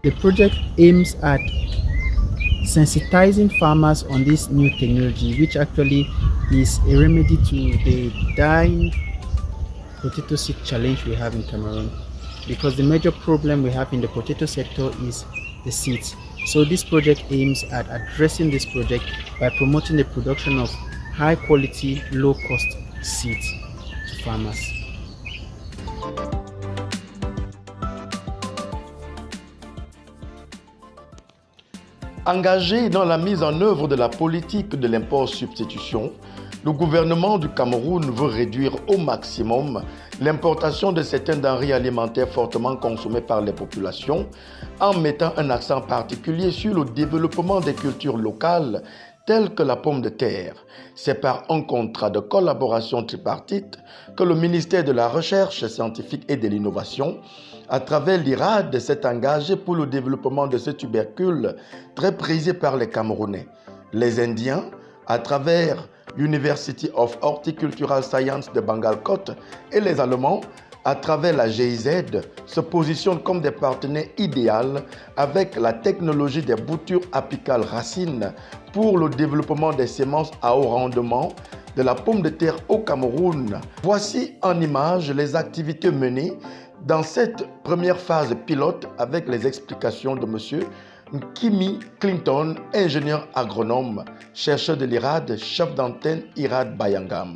The project aims at sensitizing farmers on this new technology, which actually is a remedy to the dying potato seed challenge we have in Cameroon. Because the major problem we have in the potato sector is the seeds. So this project aims at addressing this project by promoting the production of high quality, low cost seeds to farmers. Engagé dans la mise en œuvre de la politique de l'import-substitution, le gouvernement du Cameroun veut réduire au maximum l'importation de certaines denrées alimentaires fortement consommées par les populations en mettant un accent particulier sur le développement des cultures locales telles que la pomme de terre. C'est par un contrat de collaboration tripartite que le ministère de la Recherche scientifique et de l'Innovation, à travers l'IRAD, s'est engagé pour le développement de ce tubercule très prisé par les Camerounais. Les Indiens, à travers University of Horticultural Science de Bangalkot, et les Allemands, à travers la GIZ, se positionnent comme des partenaires idéaux avec la technologie des boutures apicales racines pour le développement des semences à haut rendement de la pomme de terre au Cameroun. Voici en images les activités menées dans cette première phase pilote avec les explications de M. Kimi Clinton, ingénieur agronome, chercheur de l'IRAD, chef d'antenne IRAD Bayangam.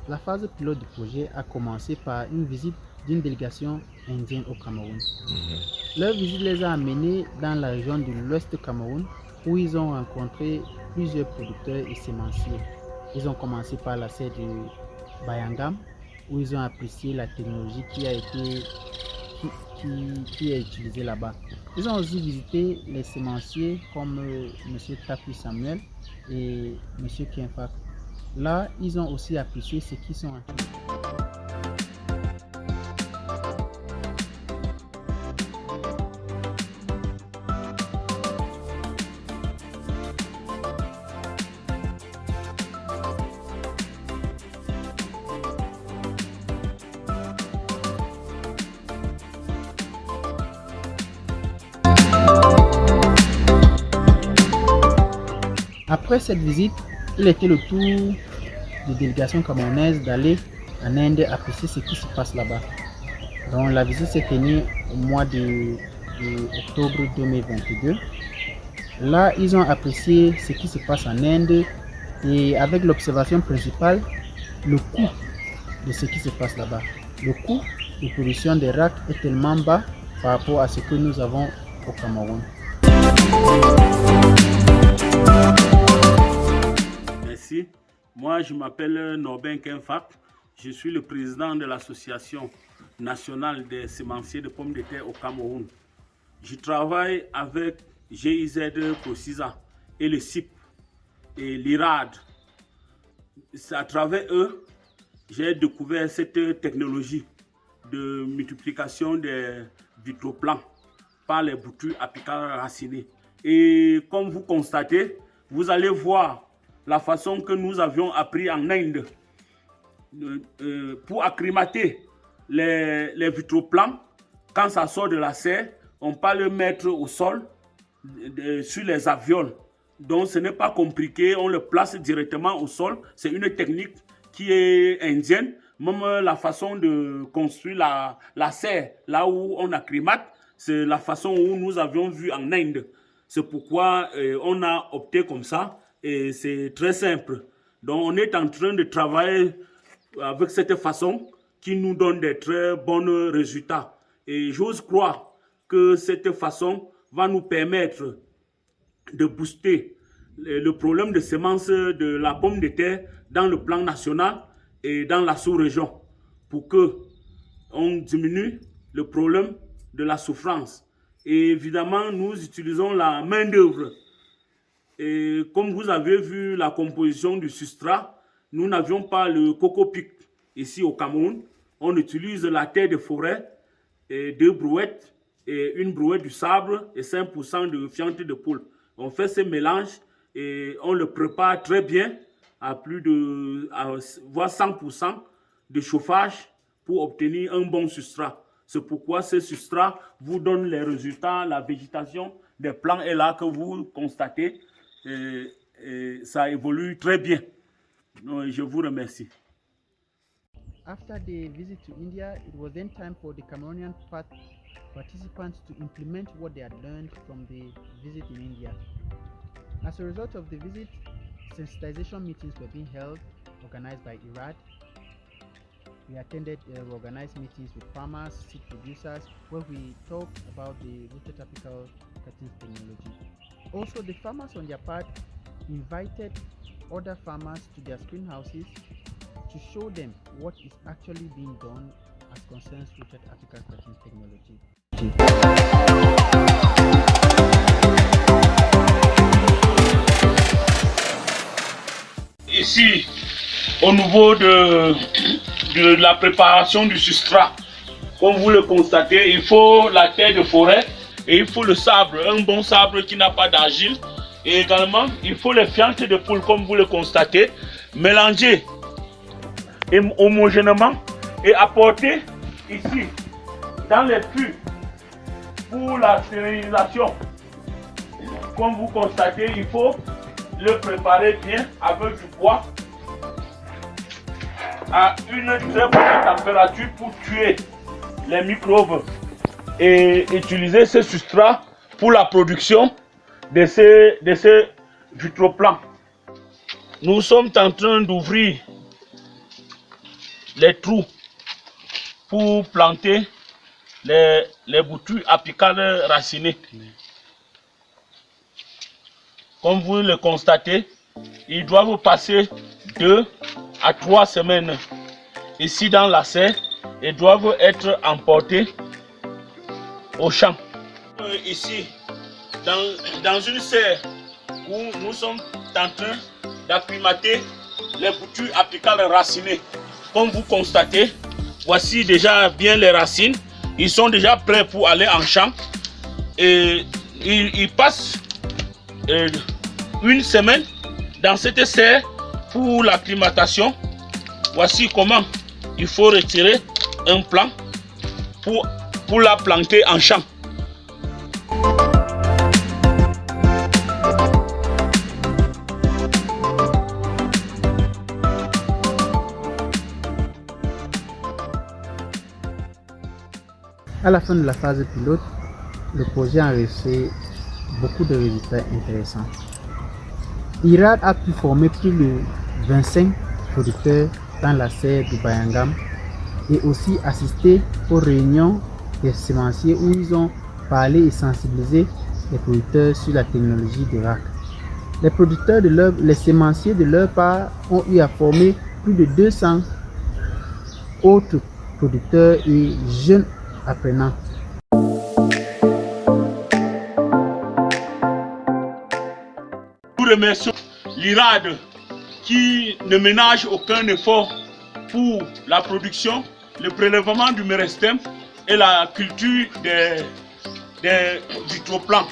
La phase pilote du projet a commencé par une visite d'une délégation indienne au Cameroun. Leur visite les a amenés dans la région de l'ouest du Cameroun où ils ont rencontré plusieurs producteurs et sémenciers. Ils ont commencé par la serre de Bayangam où ils ont apprécié la technologie qui est utilisée là-bas. Ils ont aussi visité les sémenciers comme M. Tapi Samuel et M. Kienfak. Là, ils ont aussi apprécié ce qu'ils sont en train. Après cette visite, il était le tour des délégations camerounaises d'aller en Inde apprécier ce qui se passe là-bas. Donc la visite s'est tenue au mois de octobre 2022. Là, ils ont apprécié ce qui se passe en Inde et avec l'observation principale, le coût de ce qui se passe là-bas. Le coût de production des racks est tellement bas par rapport à ce que nous avons au Cameroun. Merci. Moi, je m'appelle Norbin Kenfak. Je suis le président de l'Association nationale des sémenciers de pommes de terre au Cameroun. Je travaille avec GIZ Procisa et le CIP et l'IRAD. C'est à travers eux, j'ai découvert cette technologie de multiplication des vitroplans par les boutures apicales racinées. Et comme vous constatez, vous allez voir la façon que nous avions appris en Inde pour acclimater les vitroplans. Quand ça sort de la serre, on ne peut pas le mettre au sol sur les avioles. Donc ce n'est pas compliqué, on le place directement au sol. C'est une technique qui est indienne. Même la façon de construire la serre, là où on acclimate, c'est la façon où nous avions vu en Inde. C'est pourquoi on a opté comme ça. Et c'est très simple. Donc, on est en train de travailler avec cette façon qui nous donne des très bons résultats. Et j'ose croire que cette façon va nous permettre de booster le problème de semences de la pomme de terre dans le plan national et dans la sous-région pour que on diminue le problème de la souffrance. Et évidemment, nous utilisons la main-d'œuvre. Et comme vous avez vu la composition du substrat, nous n'avions pas le coco-pic ici au Cameroun. On utilise la terre de forêt, et 2 brouettes, et une brouette du sable et 5% de fiente de poule. On fait ce mélange et on le prépare très bien à voire 100% de chauffage pour obtenir un bon substrat. C'est pourquoi ce substrat vous donne les résultats, la végétation des plants est là que vous constatez. Et ça évolue très bien. Donc, je vous remercie. After the visit to India, it was then time for the Cameroonian participants to implement what they had learned from the visit in India. As a result of the visit, sensitization meetings were being held, organized by IRAD. We attended organized meetings with farmers, seed producers, where we talked about the rooted apical cuttings technology. Also, the farmers on their part invited other farmers to their greenhouses to show them what is actually being done as concerns rooted apical cuttings technology. Ici, au niveau de la préparation du substrat, comme vous le constatez, il faut la terre de forêt et il faut le sable, un bon sable qui n'a pas d'argile. Et également, il faut les fientes de poule, comme vous le constatez, mélangées homogènement et apportées ici, dans les puits, pour la stérilisation. Comme vous constatez, il faut le préparer bien avec du bois à une très basse température pour tuer les microbes et utiliser ce substrat pour la production de ces vitroplans. Nous sommes en train d'ouvrir les trous pour planter les boutures apicales racinées. Comme vous le constatez, ils doivent passer 2 à 3 semaines ici dans la serre et doivent être emportés au champ. Ici, dans une serre où nous sommes en train d'acclimater les boutures apicales racinées. Comme vous constatez, voici déjà bien les racines. Ils sont déjà prêts pour aller en champ. Et ils passent une semaine dans cette serre pour l'acclimatation. Voici comment il faut retirer un plant pour la planter en champ. À la fin de la phase pilote, le projet a enregistré beaucoup de résultats intéressants. IRAD a pu former plus de 25 producteurs dans la serre du Bayangam et aussi assister aux réunions des sémenciers où ils ont parlé et sensibilisé les producteurs sur la technologie de RAC. Les sémenciers de leur part ont eu à former plus de 200 autres producteurs et jeunes apprenants. Nous remercions l'IRAD qui ne ménage aucun effort pour la production, le prélèvement du méristème et la culture des vitroplans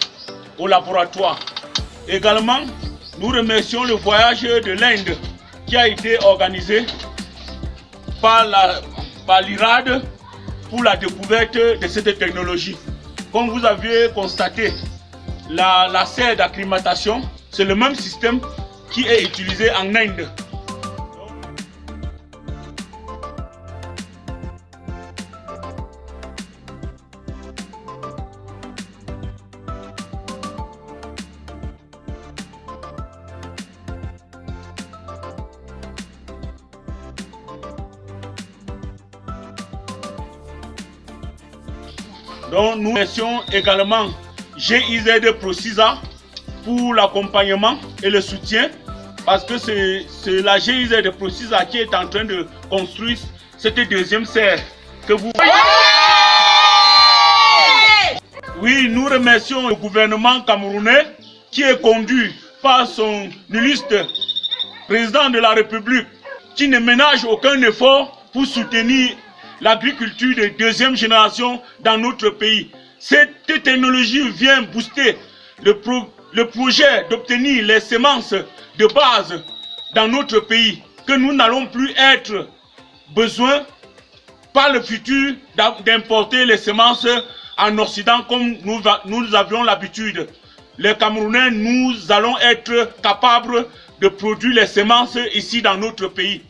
au laboratoire. Également, nous remercions le voyage de l'Inde qui a été organisé par l'IRAD pour la découverte de cette technologie. Comme vous avez constaté, la serre d'acclimatation, c'est le même système qui est utilisé en Inde. Donc nous remercions également GIZ Procisa pour l'accompagnement et le soutien, parce que c'est la GIZ Procisa qui est en train de construire cette deuxième serre que vous voyez. Oui, nous remercions le gouvernement camerounais qui est conduit par son illustre président de la République, qui ne ménage aucun effort pour soutenir l'agriculture de deuxième génération dans notre pays. Cette technologie vient booster le projet d'obtenir les semences de base dans notre pays, que nous n'allons plus être besoin pas le futur d'importer les semences en Occident comme nous avions l'habitude. Les Camerounais, nous allons être capables de produire les semences ici dans notre pays.